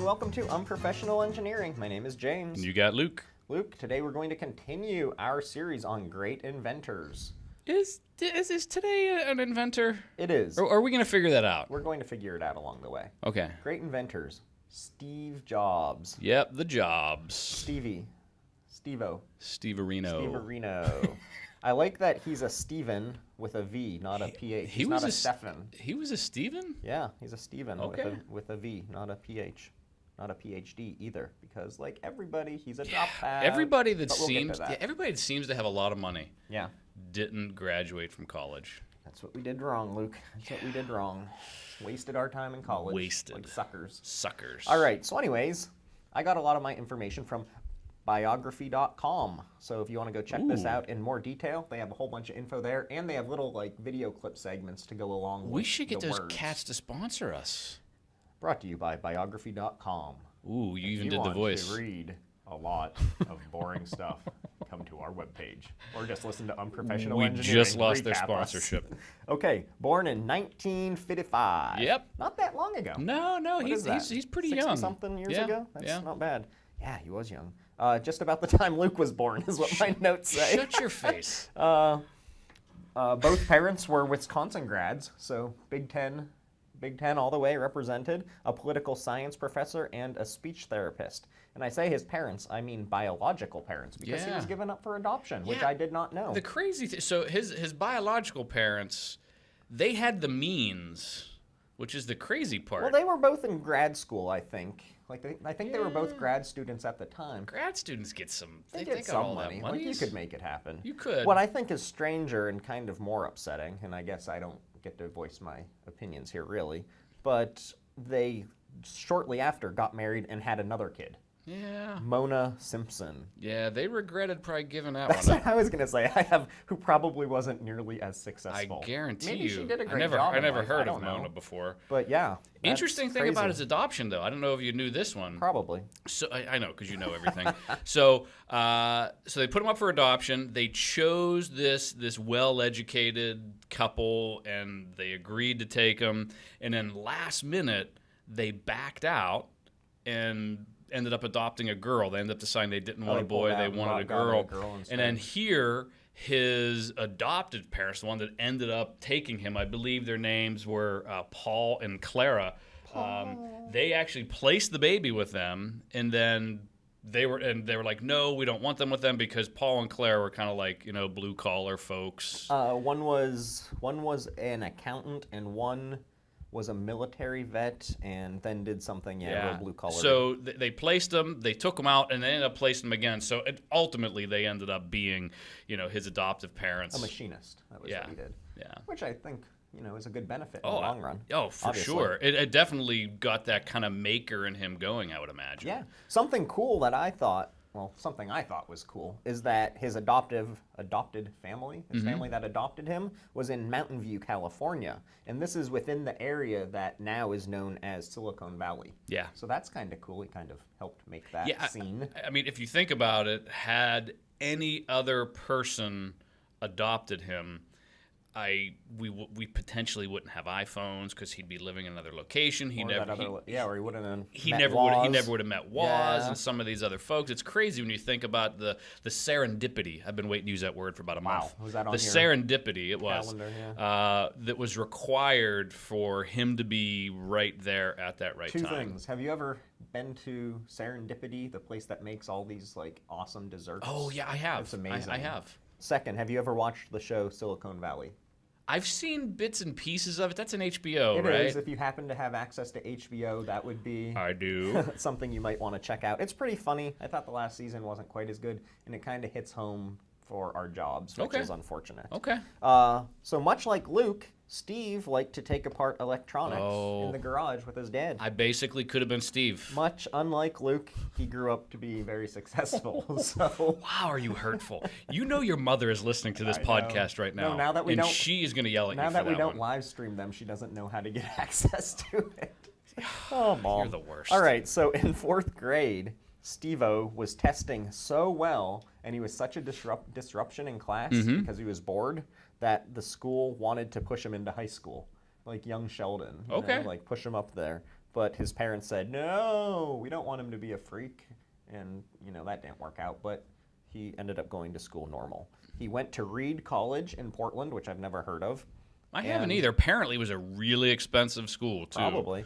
and welcome to Unprofessional Engineering. My name is James. And you got Luke. Luke, today we're going to continue our series on great inventors. Is today an inventor? It is. Or are we going to figure that out? We're going to figure it out along the way. Okay. Great inventors. Steve Jobs. Yep, the Jobs. Stevie. Steve-O. Steve-arino. Steve-arino. I like that he's a Steven with a V, not a PH. He's not a Stefan. He was a Steven? Yeah, he's a Steven Okay. with a V, not a PH. Not a PhD either, because like everybody, he's a dropout. Everybody that we'll seems to have a lot of money. Yeah. Didn't graduate from college. That's what we did wrong, Luke. That's what we did wrong. Wasted our time in college. Wasted. Like suckers. Suckers. All right, so anyways, I got a lot of my information from biography.com. So if you want to go check this out in more detail, they have a whole bunch of info there, and they have little like video clip segments to go along with We should get the those words. cats to sponsor us. Brought to you by biography.com. Ooh, you even If did the want voice. to read a lot of boring stuff, come to our webpage. Or just listen to Unprofessional We Engineering. just lost their recap us. sponsorship. Okay, born in 1955. Yep. Not that long ago. No, What is that? he's pretty young. 60-something years Yeah, ago? That's yeah. not bad. Yeah, he was young. Just about the time Luke was born is what my notes say. Shut your face. Both parents were Wisconsin grads, so Big Ten all the way represented, a political science professor and a speech therapist. And I say his parents, I mean biological parents, because he was Yeah. given up for adoption, which Yeah. I did not know. The crazy thing, so his biological parents, they had the means, which is the crazy part. Well, they were both in grad school, I think. I think they were both grad students at the time. Grad students get some. They got get some all money. that Like, you monies. could make it happen. You could. What I think is stranger and kind of more upsetting, and I guess I don't get to voice my opinions here really, but they shortly after got married and had another kid, Yeah. Mona Simpson. Yeah, they regretted probably giving that That's one what up. I was gonna say. who probably wasn't nearly as I successful. guarantee Maybe you. she did a I great never, job I in never life, I heard don't of know. Mona before. But yeah. that's Interesting thing about crazy. his adoption, though. I don't know if you knew this one. Probably. So I know because you know everything. so they put him up for adoption. They chose this well-educated couple, and they agreed to take him. And then last minute, they backed out and ended up adopting a girl. They ended up deciding they didn't want a boy; they wanted a girl. instead. And then here, his adopted parents, the one that ended up taking him, I believe their names were Paul and Clara. They actually placed the baby with them, and then they were like, no, we don't want them with them because Paul and Clara were kind of like, blue collar folks. One was an accountant, and one was a military vet, and then did something, real blue collar. So they placed him, they took him out, and they ended up placing him again. So ultimately, they ended up being, his adoptive parents. a machinist. That was what he did. Yeah. Which I think, is a good benefit in the long run. Oh, for obviously. sure. It definitely got that kind of maker in him going, I would imagine. Yeah. Something cool that I thought was cool, is that his adopted family, his family that adopted him, was in Mountain View, California. And this is within the area that now is known as Silicon Valley. Yeah. So that's kind of cool. He kind of helped make that scene. I mean, if you think about it, had any other person adopted him, we potentially wouldn't have iPhones because he'd be living in another location. Or he wouldn't have He met never Woz. would have met Woz and some of these other folks. It's crazy when you think about the serendipity. I've been waiting to use that word for about a month. Was that on the your serendipity? It was calendar, that was required for him to be right there at that right Two time. things. Have you ever been to Serendipity, the place that makes all these like awesome desserts? Oh yeah, I have. It's amazing. I have. Second, have you ever watched the show Silicon Valley? I've seen bits and pieces of it. That's an HBO, It right? is. If you happen to have access to HBO, that would be I do. something you might want to check out. It's pretty funny. I thought the last season wasn't quite as good, and it kind of hits home for our jobs, which is unfortunate. Okay. So much like Luke, Steve liked to take apart electronics in the garage with his dad. I basically could have been Steve. Much unlike Luke, he grew up to be very successful. So Wow, are you hurtful? You know your mother is listening to this podcast right now. No, now that we and don't- she is going to yell at you now for that we don't one. live stream them, she doesn't know how to get access to it. Oh, Mom. You're the worst. All right, so in 4th grade, Steve-O was testing so well, and he was such a disruption in class because he was bored, that the school wanted to push him into high school, like young Sheldon. You know, like push him up there. but his parents said, no, we don't want him to be a freak. And, that didn't work out, but he ended up going to school normal. He went to Reed College in Portland, which I've never heard of. I haven't either. Apparently, it was a really expensive school, too. Probably.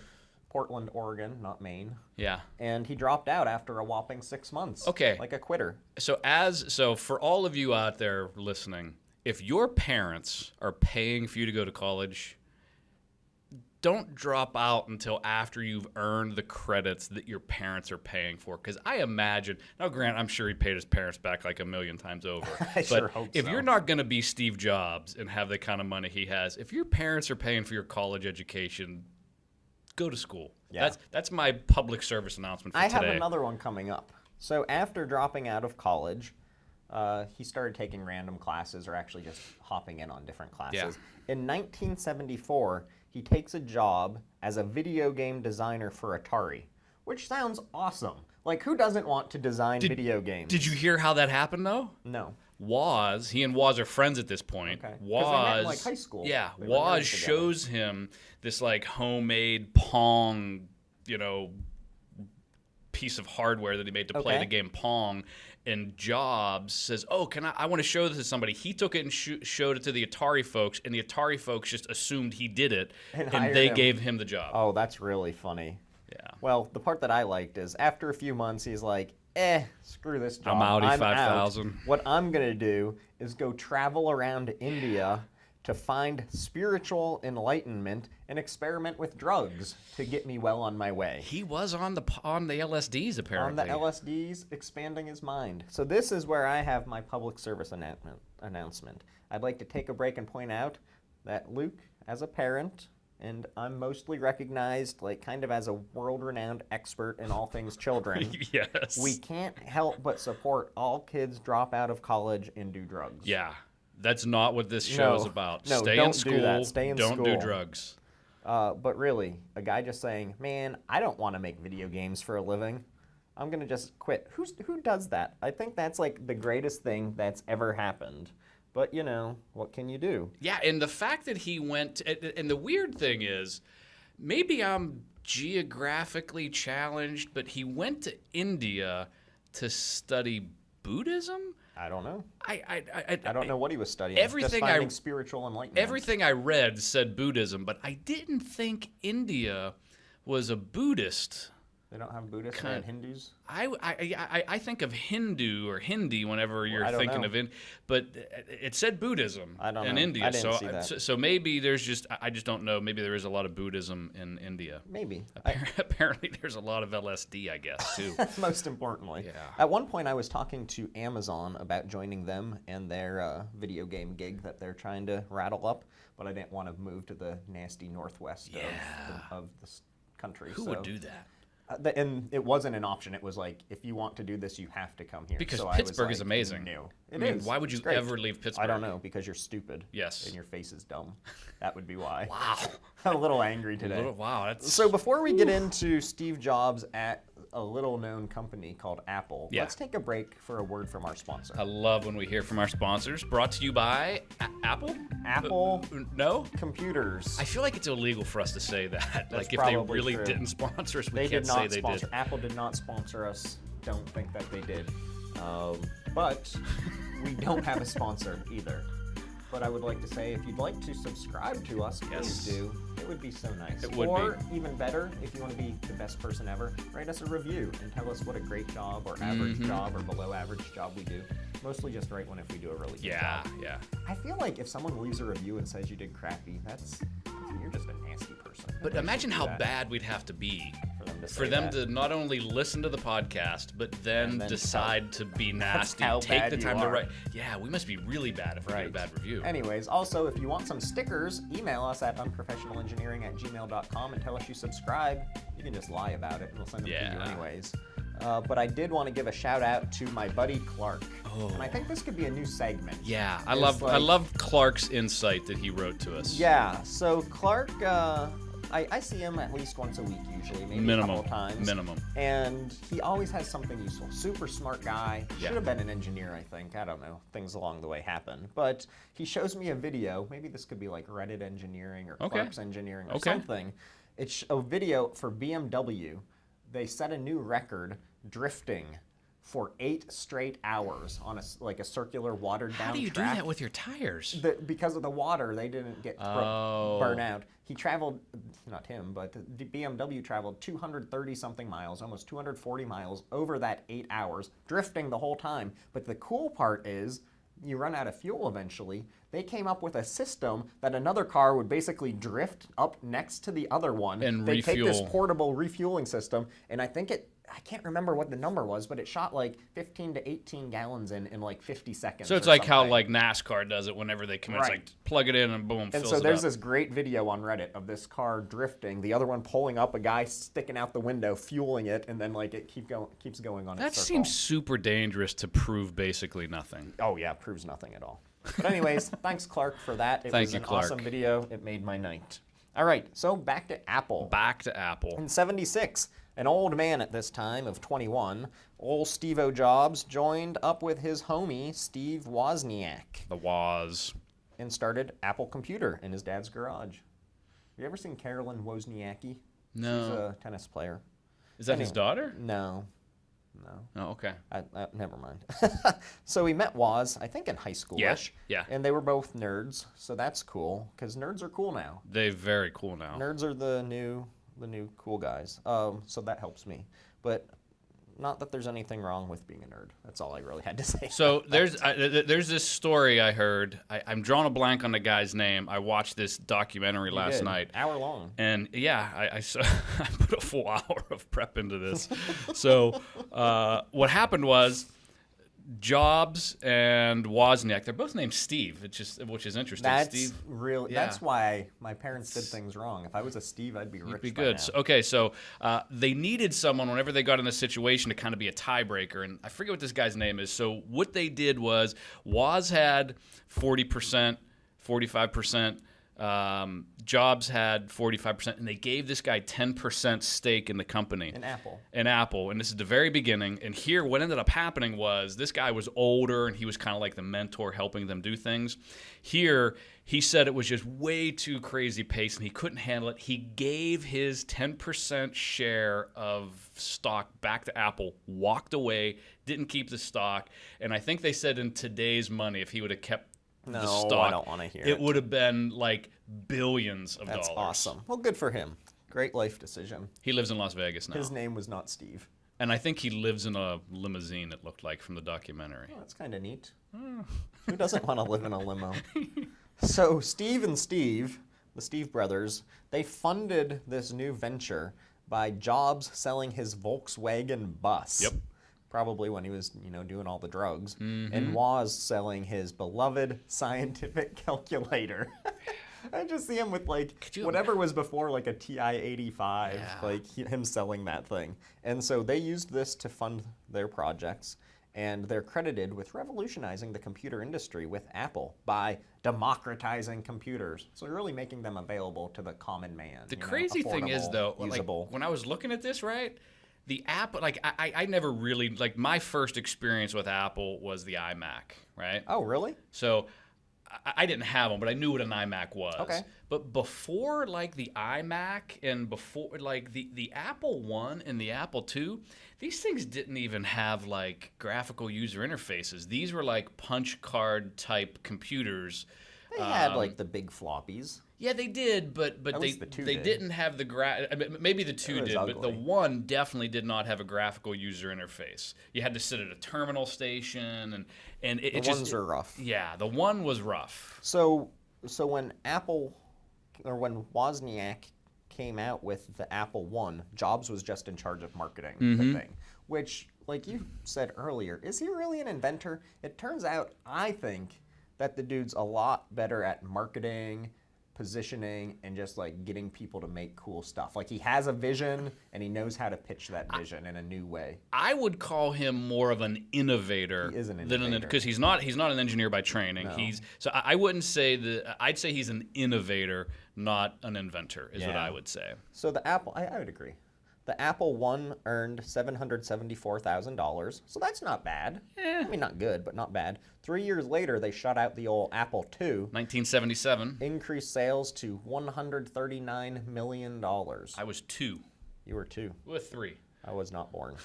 Portland, Oregon, not Maine. Yeah. And he dropped out after a whopping 6 months. Okay. Like a quitter. So for all of you out there listening, if your parents are paying for you to go to college, don't drop out until after you've earned the credits that your parents are paying for. Because I imagine, now Grant, I'm sure he paid his parents back like a million times over. I sure hope if so. you're not going to be Steve Jobs and have the kind of money he has, if your parents are paying for your college education, go to school. Yeah. That's my public service announcement for today. I have another one coming up. So after dropping out of college, he started taking random classes or actually just hopping in on different classes. Yeah. In 1974, he takes a job as a video game designer for Atari, which sounds awesome. Like, who doesn't want to design video games? Did you hear how that happened, though? No. He and Woz are friends at this point. Okay. 'Cause they met in, like, high school. Yeah, They were nerds Woz together. shows him this like homemade Pong, piece of hardware that he made to play Okay. the game Pong. And Jobs says, "Oh, I want to show this to somebody." He took it and showed it to the Atari folks, and the Atari folks just assumed he did it, And and hired they him. gave him the job. Oh, that's really funny. Yeah. Well, the part that I liked is after a few months, he's like, screw this job. I'm outie out. 5,000. What I'm going to do is go travel around India to find spiritual enlightenment and experiment with drugs to get me well on my way. He was on the LSDs apparently. On the LSDs, expanding his mind. So this is where I have my public service announcement. I'd like to take a break and point out that Luke, as a parent, and I'm mostly recognized kind of as a world-renowned expert in all things children. Yes. We can't help but support all kids drop out of college and do drugs. Yeah. That's not what this show is about. No, Stay don't in do school. that. Stay in don't do school. drugs. But really, a guy just saying, man, I don't want to make video games for a living. I'm going to just quit. Who does that? I think that's the greatest thing that's ever happened. But, what can you do? Yeah, and the fact that he went, and the weird thing is, maybe I'm geographically challenged, but he went to India to study Buddhism? I don't know. I don't know what he was studying. Everything just finding spiritual enlightenment. Everything I read said Buddhism, but I didn't think India was a Buddhist. They don't have Buddhists and Hindus? I think of Hindu or Hindi whenever you're thinking know. of it, but it said Buddhism I don't in know. India. I didn't see that. So maybe there's I just don't know. Maybe there is a lot of Buddhism in India. Maybe. Apparently there's a lot of LSD, I guess, too. Most importantly. Yeah. At one point, I was talking to Amazon about joining them and their video game gig that they're trying to rattle up, but I didn't want to move to the nasty northwest of this country. Who would do that? And it wasn't an option. It was if you want to do this, you have to come here. Because so Pittsburgh I was is amazing. No, I mean, why would you It's great. ever leave Pittsburgh? I don't know, because you're stupid. Yes. And your face is dumb. That would be why. Wow. I'm a little angry today. Wow. That's So before we get into Steve Jobs at a little-known company called Apple, Yeah. let's take a break for a word from our sponsor. I love when we hear from our sponsors. Brought to you by Apple? Apple No? Computers. I feel like it's illegal for us to say that. That's If they probably really true. didn't sponsor us, we They can't did say not they sponsor. did. Apple did not sponsor us. Don't think that they did. But we don't have a sponsor either. But I would like to say, if you'd like to subscribe to us, please Yes. do. It would be so nice. It would or even better, if you want to be the best person ever, write us a review and tell us what a great job or average job or below average job we do. Mostly just write one if we do a really good job. Yeah. I feel like if someone leaves a review and says you did crappy, you're just a nasty person. But Nobody imagine should do how that bad we'd have to be for them to say that. to not only listen to the podcast, but then And then decide to be nasty, how take bad the you time to are. write. Yeah, we must be really bad if we get a bad review. Anyways, also, if you want some stickers, email us at unprofessionalengineering@gmail.com and tell us you subscribe. You can just lie about it, and we'll send them to you Yeah. anyways. But I did want to give a shout out to my buddy Clark, and I think this could be a new segment. Yeah, I It's love Clark's insight that he wrote to us. Yeah, so Clark, I see him at least once a week usually, maybe a couple of times. Minimum. And he always has something useful. Super smart guy. Yeah. Should have been an engineer, I think. I don't know. Things along the way happen. But he shows me a video. Maybe this could be like Reddit engineering or Okay. Clark's engineering or Okay. something. It's a video for BMW. They set a new record drifting for 8 straight hours on a circular watered down track. How do you do that with your tires? Because of the water, they didn't get burn out. He traveled, not him, but the BMW traveled 230 something miles, almost 240 miles over that 8 hours, drifting the whole time. But the cool part is, you run out of fuel eventually. They came up with a system that another car would basically drift up next to the other one. And they take this refuel. portable refueling system, and I can't remember what the number was, but it shot like 15 to 18 gallons in like 50 seconds. So it's like how like NASCAR does it whenever they come in. It's like plug it in and boom, And fills so it there's up. this great video on Reddit of this car drifting, the other one pulling up, a guy sticking out the window, fueling it, and then like it keeps going on That its circle. seems super dangerous to prove basically nothing. Oh yeah, proves nothing at all. But anyways, thanks Clark for that. It Thank was you, an Clark. awesome video. It made my night. All right, so back to Apple. Back to Apple. In 76, an old man at this time of 21, old Steve-O Jobs joined up with his homie Steve Wozniak The Woz. and started Apple Computer in his dad's garage. Have you ever seen Carolyn Wozniacki? No. She's a tennis player. Is that his Anyway. daughter? No. Oh, okay. Never mind. So he met Woz, I think in high school-ish. Yeah. And they were both nerds, so that's cool, because nerds are cool now. They're very cool now. Nerds are the new cool guys. So that helps me. But not that there's anything wrong with being a nerd. That's all I really had to say. So there's this story I heard. I'm drawing a blank on the guy's name. I watched this documentary last night. Hour long. And yeah, I put a full hour of prep into this. So what happened was Jobs and Wozniak, they're both named Steve, which is interesting. That's Steve, real. yeah. That's why my parents did things wrong. If I was a Steve, I'd be rich. You'd be by good. now. So they needed someone whenever they got in a situation to kind of be a tiebreaker, and I forget what this guy's name is. So what they did was Woz had 40%, 45%. Jobs had 45%, and they gave this guy 10% stake in the company. In Apple. In Apple, and this is the very beginning. And here, what ended up happening was this guy was older, and he was kind of like the mentor helping them do things. Here, he said it was just way too crazy pace, and he couldn't handle it. He gave his 10% share of stock back to Apple, walked away, didn't keep the stock, and I think they said in today's money, if he would have kept the No, stock, I don't want to hear it would have been like billions of That's dollars. awesome. Well, good for him. Great life decision. He lives in Las Vegas now. His name was not Steve. And I think he lives in a limousine, it looked like, from the documentary. Oh, that's kind of neat. Who doesn't want to live in a limo? So Steve and Steve, the Steve brothers, they funded this new venture by Jobs selling his Volkswagen bus. Yep. Probably when he was, doing all the drugs. Mm-hmm. And Woz selling his beloved scientific calculator. I just see him with whatever was before a TI-85, Yeah. him selling that thing. And so they used this to fund their projects, and they're credited with revolutionizing the computer industry with Apple by democratizing computers. So really making them available to the common man. The crazy thing is, affordable, though, usable. when I was looking at this, right, the Apple, I never really, my first experience with Apple was the iMac, right? Oh, really? So I didn't have one, but I knew what an iMac was. Okay. But before the iMac and before the Apple One and the Apple II, these things didn't even have graphical user interfaces. These were punch card type computers. They had the big floppies. Yeah, they did, but At they least the two they did. didn't have the maybe the two was did, but the ugly. one definitely did not have a graphical user interface. You had to sit at a terminal station, and it The just ones are rough. Yeah, the one was rough. So when when Wozniak came out with the Apple One, Jobs was just in charge of marketing Mm-hmm. the thing, which, like you said earlier, is he really an inventor? It turns out, I think, that the dude's a lot better at marketing, positioning, and just getting people to make cool stuff. He has a vision, and he knows how to pitch that vision in a new way. I would call him more of an innovator. He is an than innovator. because he's not an engineer by training. No. I wouldn't say that. I'd say he's an innovator, not an inventor, is what Yeah. I would say. So the Apple, I would agree. The Apple One earned $774,000, so that's not bad. I mean, not good, but not bad. 3 years later, they shut out the old Apple II. 1977. Increased sales to $139 million. I was 2. You were 2. With 3. I was not born.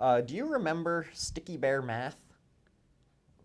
Do you remember Sticky Bear Math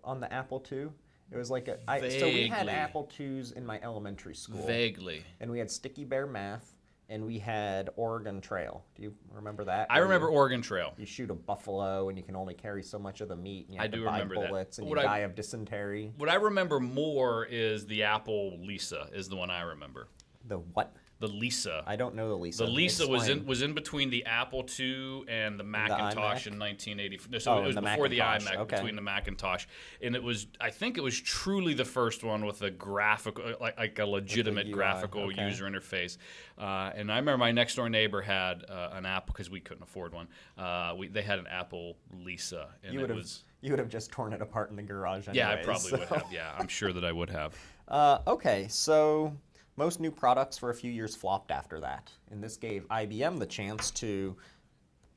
on the Apple II? It was like so we had Vaguely. Apple IIs in my elementary school. Vaguely. And we had Sticky Bear Math, and we had Oregon Trail. Do you remember that? I remember Oregon Trail. You shoot a buffalo, and you can only carry so much of the meat, and you have to do buy remember that. bullets, and you What die of dysentery. What I remember more is the Apple Lisa is the one I remember. The what? The Lisa. I don't know the Lisa. The Lisa Explain. was in between the Apple II and the Macintosh iMac? in 1984. No, so Oh, it was the before Macintosh, the iMac, okay. between the Macintosh, and it was. I think it was truly the first one with a graphical, like a legitimate UI, graphical okay. user interface. And I remember my next door neighbor had an Apple because we couldn't afford one. They had an Apple Lisa, and You would have just torn it apart in the garage anyways. Yeah, I probably would have. Yeah, I'm sure that I would have. Okay, so most new products for a few years flopped after that. And this gave IBM the chance to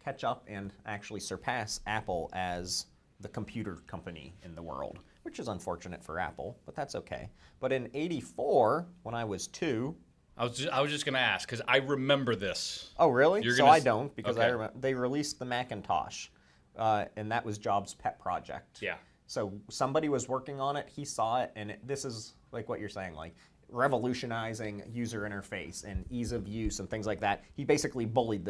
catch up and actually surpass Apple as the computer company in the world, which is unfortunate for Apple, but that's okay. But in '84, when I was 2, I was just gonna ask because I remember this. oh really? You're So gonna I don't, because okay. I remember they released the Macintosh, and that was Jobs' pet project. Yeah. So somebody was working on it, he saw it, and this is like what you're saying, like revolutionizing user interface and ease of use and things like that. He basically bullied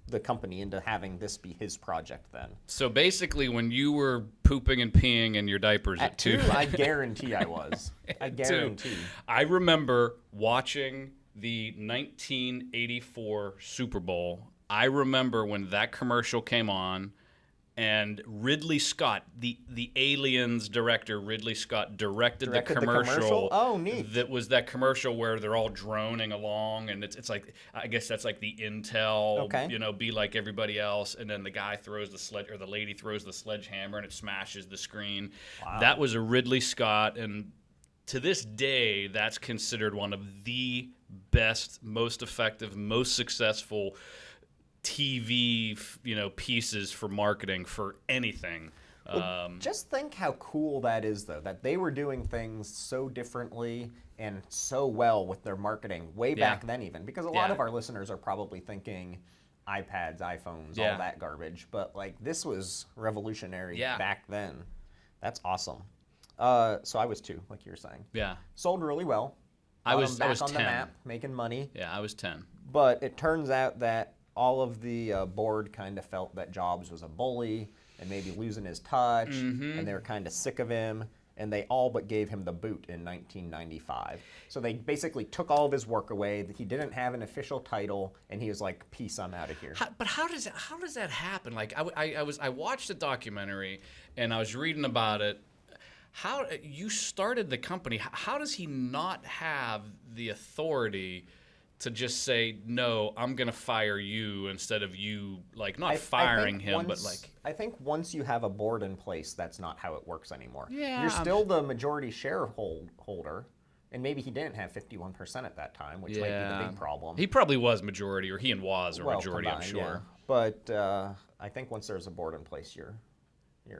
the company into having this be his project then. So basically, when you were pooping and peeing in your diapers at 2, I guarantee I was. I guarantee. I remember watching the 1984 Super Bowl. I remember when that commercial came on, and Ridley Scott, the Aliens director, Ridley Scott directed the commercial. Oh, neat. That was that commercial where they're all droning along, and it's like, I guess that's like the Intel, Okay. be like everybody else, and then the guy throws the lady throws the sledgehammer, and it smashes the screen. Wow. That was a Ridley Scott, and to this day, that's considered one of the best, most effective, most successful TV, pieces for marketing for anything. Just think how cool that is, though, that they were doing things so differently and so well with their marketing way back then even. Because a lot Yeah. of our listeners are probably thinking iPads, iPhones, Yeah. all that garbage. But, like, this was revolutionary Yeah. back then. That's awesome. So I was 2, like you were saying. Yeah, Sold really well. I Got was 'em back on 10. the map, making money. Yeah, I was 10. But it turns out that all of the board kind of felt that Jobs was a bully and maybe losing his touch, and they were kind of sick of him, and they all but gave him the boot in 1995. So they basically took all of his work away. He didn't have an official title, and he was like, "Peace, I'm out of here." But how does that happen? Like I watched a documentary and I was reading about it. How you started the company? How does he not have the authority to just say, no, I'm going to fire you instead of you, like, not firing him, but like... I think once you have a board in place, that's not how it works anymore. Yeah, You're still the majority shareholder, and maybe he didn't have 51% at that time, which might be the big problem. He probably was majority, or he and was a majority, combined, I'm sure. yeah. But I think once there's a board in place, you're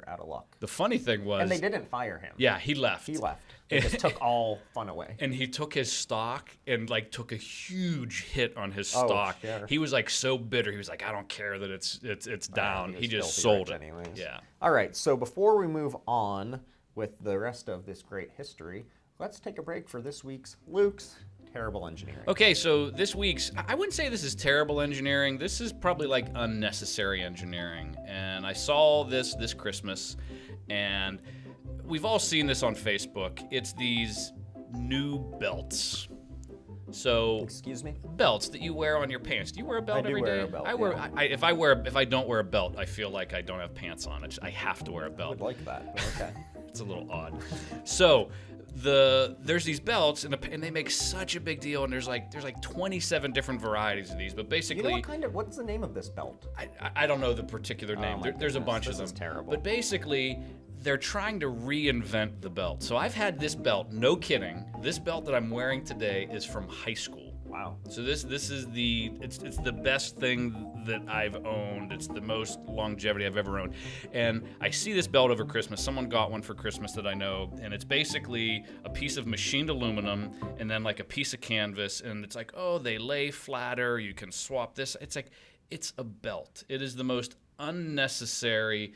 out of luck. The funny thing was... And they didn't fire him. Yeah, he left. He left. They just took all fun away. And he took his stock and like took a huge hit on his stock. Sure. He was like so bitter. He was like, I don't care that it's down. was He just filthy sold rich it. anyways. Yeah. All right, so before we move on with the rest of this great history, let's take a break for this week's Luke's Terrible Engineering. Okay, so this week's, I wouldn't say this is terrible engineering. This is probably like unnecessary engineering. And I saw this Christmas, and we've all seen this on Facebook. It's these new belts. So Excuse me? belts that you wear on your pants. Do you wear a belt I do every wear day? a belt, I wear. yeah. If I don't wear a belt, I feel like I don't have pants on. I have to wear a I belt. would like that, but okay. It's a little odd. So there's these belts, and they make such a big deal. And there's like 27 different varieties of these, but You basically, know what's the name of this belt? I don't know the particular name. my There's a goodness, bunch of this them. is terrible. But basically, they're trying to reinvent the belt. So I've had this belt, no kidding. This belt that I'm wearing today is from high school. Wow. So this is it's the best thing that I've owned. It's the most longevity I've ever owned. And I see this belt over Christmas. Someone got one for Christmas that I know, and it's basically a piece of machined aluminum and then like a piece of canvas, and it's like, oh, they lay flatter, you can swap this. It's like, it's a belt. It is the most unnecessary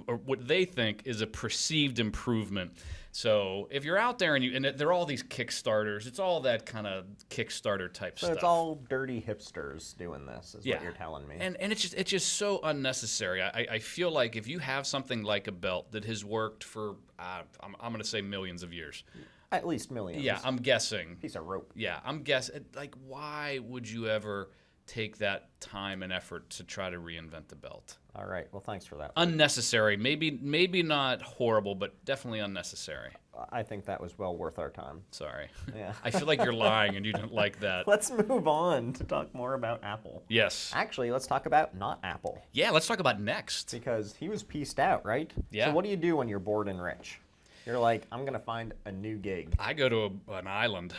or what they think is a perceived improvement. So if you're out there and they're all these Kickstarters, it's all that kind of Kickstarter type stuff. So it's all dirty hipsters doing this, is what you're telling me. And it's just so unnecessary. I feel like if you have something like a belt that has worked for I'm going to say millions of years. At least millions. Yeah, I'm guessing. Piece of rope. Yeah, I'm guessing. Like, why would you ever take that time and effort to try to reinvent the belt? All right. Well, thanks for that. Unnecessary. Maybe not horrible, but definitely unnecessary. I think that was well worth our time. Sorry. Yeah. I feel like you're lying and you didn't like that. Let's move on to talk more about Apple. Yes. Actually, let's talk about not Apple. Yeah, let's talk about Next. Because he was pieced out, right? Yeah. So what do you do when you're bored and rich? You're like, I'm going to find a new gig. I go to an island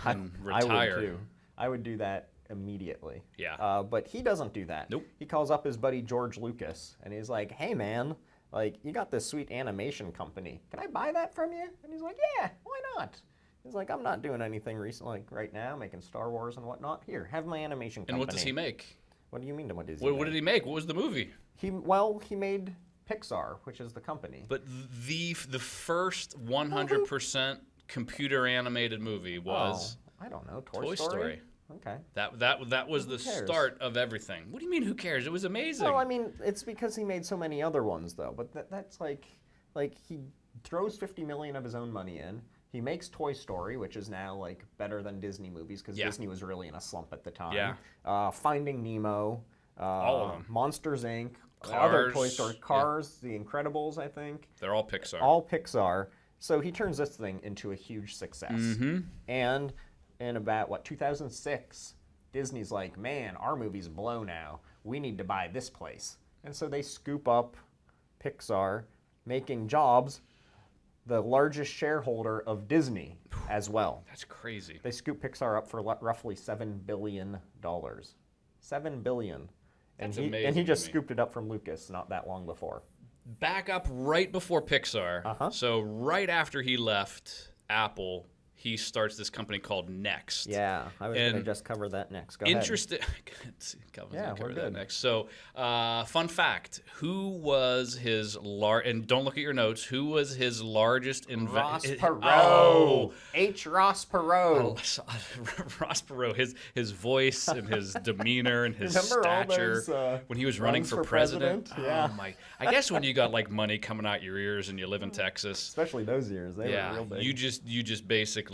and I retire. would too. I would do that immediately. Yeah. But he doesn't do that. Nope. He calls up his buddy George Lucas, and he's like, hey, man, like, you got this sweet animation company. Can I buy that from you? And he's like, yeah, why not? He's like, I'm not doing anything recently, like right now, making Star Wars and whatnot. Here, have my animation company. And what does he make? What do you mean, what does he What make? did he make? What was the movie? He made Pixar, which is the company. But the first 100% computer animated movie was I don't know, Toy Story. Okay. That was the cares? start of everything. What do you mean, who cares? It was amazing. Well, I mean, it's because he made so many other ones, though. But that's like he throws $50 million of his own money in. He makes Toy Story, which is now like better than Disney movies because Disney was really in a slump at the time. Yeah. Finding Nemo, all of them. Monsters Inc., Cars, other Toy Story, Cars, The Incredibles, I think. They're all Pixar. All Pixar. So he turns this thing into a huge success. Mm-hmm. And in about, 2006, Disney's like, man, our movie's blow now. We need to buy this place. And so they scoop up Pixar, making Jobs the largest shareholder of Disney as well. That's crazy. They scoop Pixar up for roughly $7 billion. $7 billion. That's and amazing he just to me. scooped it up from Lucas not that long before. Back up right before Pixar. Uh-huh. So right after he left Apple, he starts this company called Next. Yeah, I was going to just cover that next. Go Interesting. Yeah, cover we're that good. next. So, fun fact: who was his and don't look at your notes. Who was his largest Ross investor? Perot. Oh, H. Ross Perot. Ross Perot. His voice and his demeanor and his Remember all stature those, when he was running runs for for president. Yeah. Oh my! I guess when you got like money coming out your ears and you live in Texas. Especially those years. They were real big. you just basically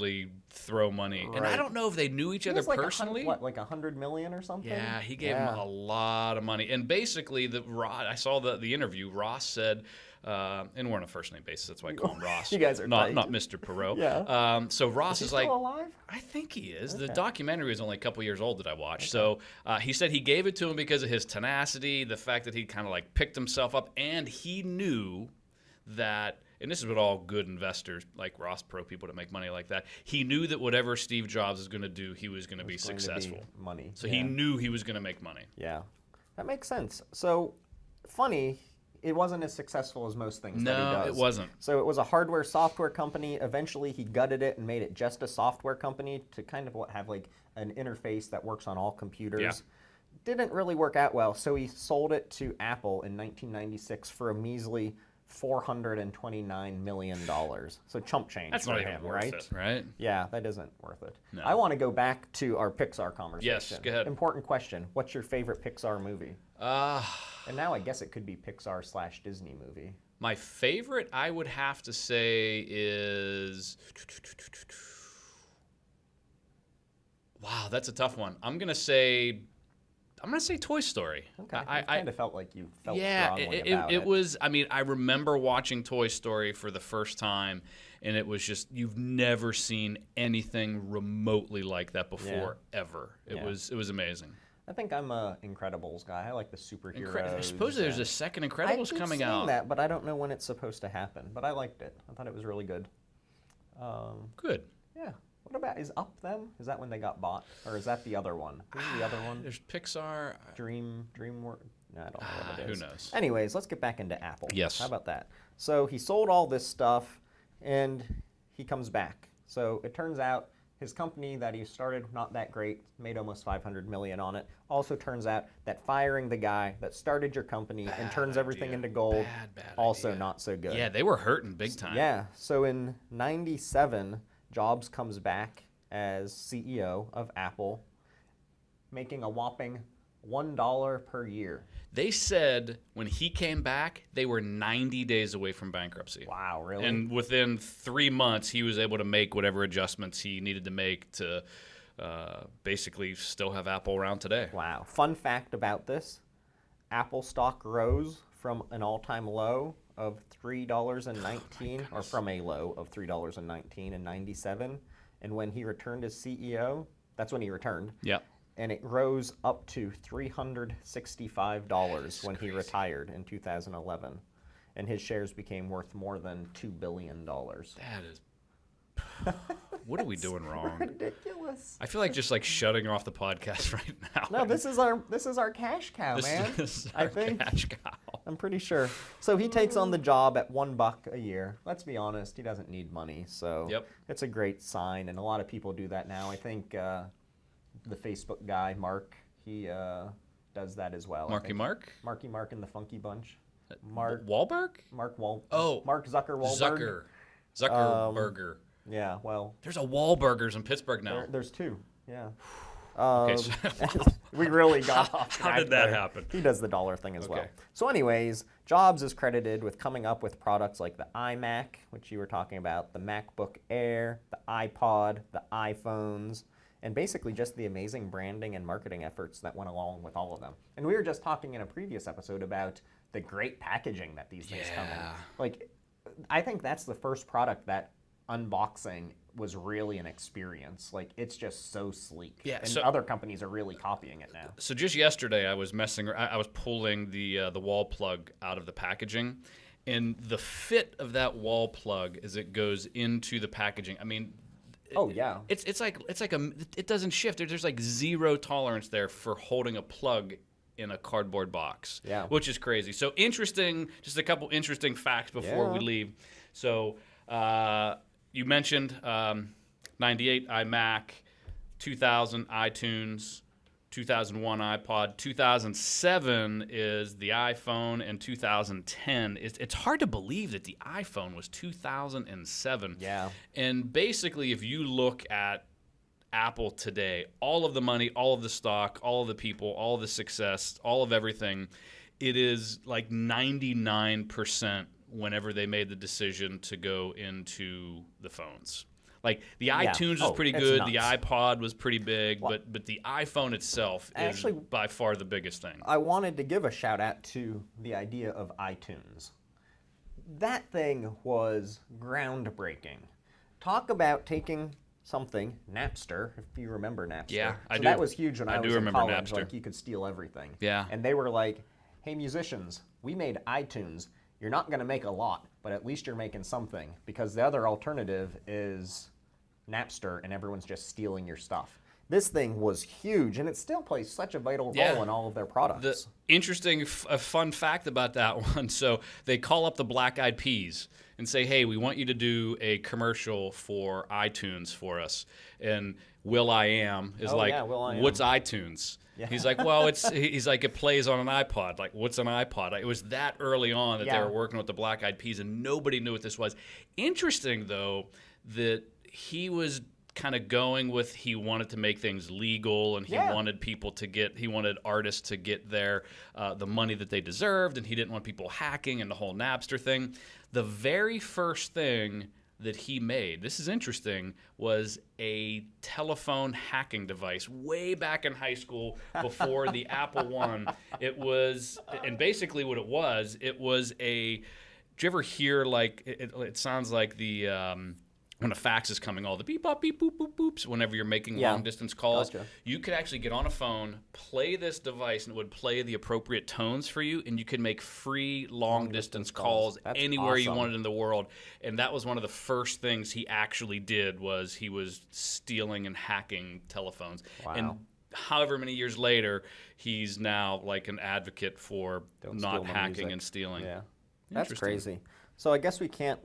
throw money, and I Right. don't know if they knew each He other was like personally. like $100 million or something? Yeah, he gave him a lot of money, and basically I saw the interview. Ross said, and we're on a first name basis. That's why I call him Ross. You guys are not tight. Mr. Perot. Yeah. So Ross Is is he like, still alive? I think he is. Okay. The documentary was only a couple years old that I watched. So he said he gave it to him because of his tenacity, the fact that he kind of like picked himself up, and he knew that. And this is what all good investors like Ross Perot, people that make money like that. He knew that whatever Steve Jobs is going to do, he was going to be successful. Money. So he knew he was going to make money. Yeah. That makes sense. So, funny, it wasn't as successful as most things that he No, does. it wasn't. So it was a hardware software company. Eventually he gutted it and made it just a software company to kind of have like an interface that works on all computers. Yeah. Didn't really work out well, so he sold it to Apple in 1996 for a measly $429 million. So chump change That's for not him, even worth right? it, right? Yeah, that isn't worth it. No. I want to go back to our Pixar conversation. Yes, go ahead. Important question. What's your favorite Pixar movie? And now I guess it could be Pixar/Disney movie. My favorite, I would have to say, is... Wow, that's a tough one. I'm gonna say Toy Story. Okay. I kind of felt like you felt yeah, strongly about it. it was. I mean, I remember watching Toy Story for the first time, and it was just you've never seen anything remotely like that before ever. It was amazing. I think I'm a Incredibles guy. I like the superheroes. I suppose there's a second I Incredibles keep coming seeing out. that, but I don't know when it's supposed to happen. But I liked it. I thought it was really good. Good. Yeah. What about, is Up them? Is that when they got bought? Or is that the other one? Who's the other one? There's Pixar. DreamWorks? No, I don't know what it is. Who knows? Anyways, let's get back into Apple. Yes. How about that? So he sold all this stuff, and he comes back. So it turns out his company that he started, not that great, made almost $500 million on it. Also turns out that firing the guy that started your company and turns everything into gold, Bad also idea. not so good. Yeah, they were hurting big time. Yeah, so in 97, Jobs comes back as CEO of Apple, making a whopping $1 per year. They said when he came back, they were 90 days away from bankruptcy. Wow, really? And within 3 months, he was able to make whatever adjustments he needed to make to basically still have Apple around today. Wow. Fun fact about this, Apple stock rose from an all-time low of $3.19, or from a low of $3.19 in 97. And when he returned as CEO, that's when he returned. Yep. And it rose up to $365 when he retired in 2011. And his shares became worth more than $2 billion. That is... What are we doing wrong? Ridiculous. I feel like just like shutting off the podcast right now. No, this is our cash cow, man. This is I our think. cash cow. I'm pretty sure. So he takes on the job at $1 a year. Let's be honest, he doesn't need money, so Yep. it's a great sign, and a lot of people do that now. I think the Facebook guy, Mark, he does that as well. Marky Mark? Marky Mark and the Funky Bunch. Wahlberg? Mark Zucker. Zuckerberger. Yeah, well. There's a Wahlburgers in Pittsburgh now. There's two, yeah. Okay, so we really got off how track did that there. happen? He does the dollar thing as well. Okay. So anyways, Jobs is credited with coming up with products like the iMac, which you were talking about, the MacBook Air, the iPod, the iPhones, and basically just the amazing branding and marketing efforts that went along with all of them. And we were just talking in a previous episode about the great packaging that these things come in. Like, I think that's the first product that unboxing was really an experience. Like, it's just so sleek. Yeah, and so- other companies are really copying it now. So just yesterday, I was pulling the wall plug out of the packaging, and the fit of that wall plug as it goes into the packaging. I mean, Oh yeah. it doesn't shift. There's like zero tolerance there for holding a plug in a cardboard box. Yeah. Which is crazy. So interesting. Just a couple interesting facts before we leave. So you mentioned 98 iMac, 2000 iTunes, 2001 iPod, 2007 is the iPhone, and 2010 it's hard to believe that the iPhone was 2007. Yeah. And basically, if you look at Apple today, all of the money, all of the stock, all of the people, all of the success, all of everything, it is like 99% whenever they made the decision to go into the phones. Like the iTunes was pretty good, the iPod was pretty big, but the iPhone itself is by far the biggest thing. I wanted to give a shout out to the idea of iTunes. That thing was groundbreaking. Talk about taking something, Napster, if you remember Napster. Yeah, I do. That was huge when I was in college. Napster. Like, you could steal everything. Yeah. And they were like, hey, musicians, we made iTunes. You're not going to make a lot, but at least you're making something, because the other alternative is Napster and everyone's just stealing your stuff. This thing was huge, and it still plays such a vital role in all of their products. The interesting, fun fact about that one, so they call up the Black Eyed Peas and say, hey, we want you to do a commercial for iTunes for us. And Will.i.am is Will.i.am. What's iTunes? Yeah. He's like, well, he's like, it plays on an iPod. Like, what's an iPod? It was that early on that they were working with the Black Eyed Peas, and nobody knew what this was. Interesting, though, that he was kind of going with, he wanted to make things legal, and he wanted people to get, he wanted artists to get their the money that they deserved, and he didn't want people hacking and the whole Napster thing. The very first thing that he made, this is interesting, was a telephone hacking device way back in high school before the Apple I. It was, and basically what it was a, did you ever hear, like, it sounds like the when a fax is coming, all the beep, bop, beep, boop, boop, boops, whenever you're making Yeah. long-distance calls, Gotcha. you could actually get on a phone, play this device, and it would play the appropriate tones for you, and you could make free long-distance calls That's anywhere you awesome. wanted in the world. And that was one of the first things he actually did, was he was stealing and hacking telephones. Wow. And however many years later, he's now like an advocate for Don't not steal my hacking music. and stealing. Yeah. That's Interesting. crazy. So I guess we can't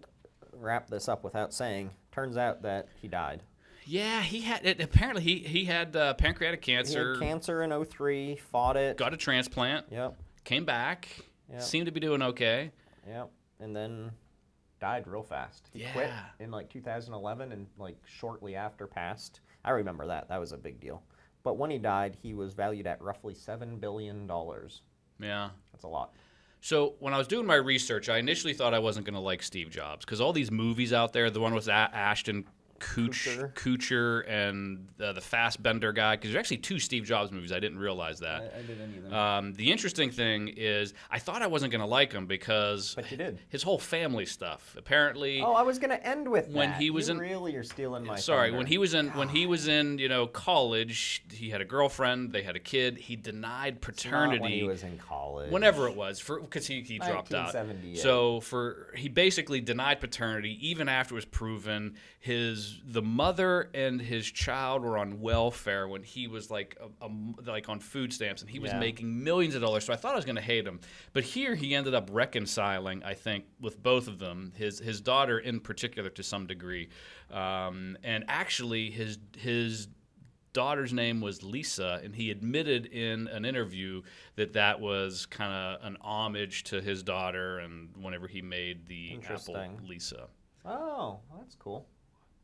wrap this up without saying, turns out that he died. Yeah, he had apparently he had pancreatic He cancer. had cancer in 2003, fought it. Got a transplant. Yep. Came back. Yep. Seemed to be doing okay. Yep. And then died real fast. He quit Yeah. in like 2011 and like shortly after passed. I remember that. That was a big deal. But when he died, he was valued at roughly $7 billion. Yeah. That's a lot. So when I was doing my research, I initially thought I wasn't going to like Steve Jobs because all these movies out there, the one with Ashton Kutcher and the Fassbender guy, because there's actually 2 Steve Jobs movies. I didn't realize that. I didn't either. The interesting thing is I thought I wasn't going to like him because But you did. his whole family stuff. Apparently, Oh, I was going to end with when that. he was you in- really are stealing my Sorry, thunder. when he was in college, he had a girlfriend, they had a kid. He denied paternity. Not when he was in college. Whenever it was, because he dropped out. 1978. So he basically denied paternity even after it was proven the mother and his child were on welfare when he was like like on food stamps, and he was Yeah. making millions of dollars. So I thought I was going to hate him, but here he ended up reconciling, I think, with both of them, his daughter in particular to some degree, and actually his daughter's name was Lisa, and he admitted in an interview that was kind of an homage to his daughter, and whenever he made the Apple Interesting. Lisa. Oh, well, that's cool.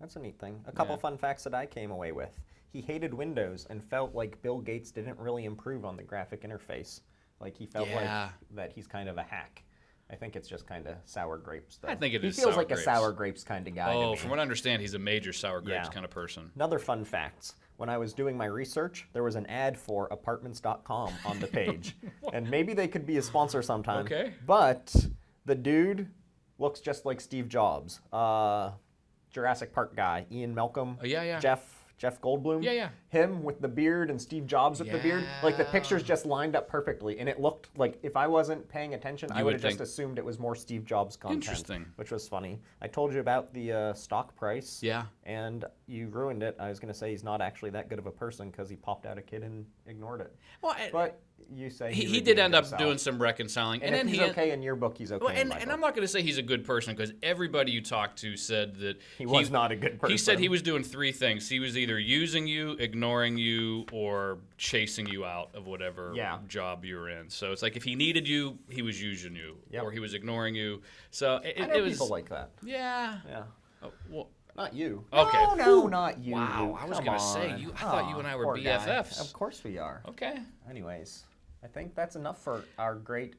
That's a neat thing. A couple Yeah. fun facts that I came away with. He hated Windows and felt like Bill Gates didn't really improve on the graphic interface. Like he felt Yeah. like that he's kind of a hack. I think it's just kind of sour grapes, though. I think it he is feels sour like grapes. a sour grapes kind of guy to Oh, me. from what I understand, he's a major sour grapes Yeah. kind of person. Another fun fact. When I was doing my research, there was an ad for apartments.com on the page. And maybe they could be a sponsor sometime. Okay. But the dude looks just like Steve Jobs. Jurassic Park guy, Ian Malcolm. Oh, yeah. Jeff Goldblum. Yeah. Him with the beard and Steve Jobs with the beard. Like the Yeah. pictures just lined up perfectly. And it looked like if I wasn't paying attention, I You would would have just think- assumed it was more Steve Jobs content. Interesting. Which was funny. I told you about the stock price. Yeah. And you ruined it. I was going to say he's not actually that good of a person because he popped out a kid and ignored it. Well, But you say he redeemed did end up himself. doing some reconciling. And then if he's okay in your book, he's okay Well, in my and book. I'm not going to say he's a good person because everybody you talked to said that He was not a good He said person. he was doing 3 things. He was either using you, ignoring you, or chasing you out of whatever Yeah. job you were in. So it's like if he needed you, he was using you, Yep. or he was ignoring you. So I know it was people like that. yeah. Yeah. Oh, well, Not you. Okay. No, not you. Wow, I was Come gonna say, on. I thought you and I were poor guy. BFFs. Of course we are. okay. Anyways, I think that's enough for our great,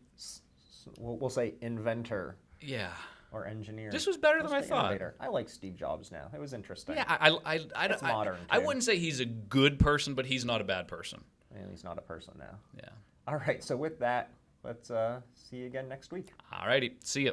we'll say, inventor Yeah. or engineer. This was better than Let's I say thought. innovator. I like Steve Jobs now. It was interesting. Yeah, It's modern, I too. wouldn't say he's a good person, but he's not a bad person. And he's not a person now. Yeah. All right, so with that, let's see you again next week. All righty. See ya.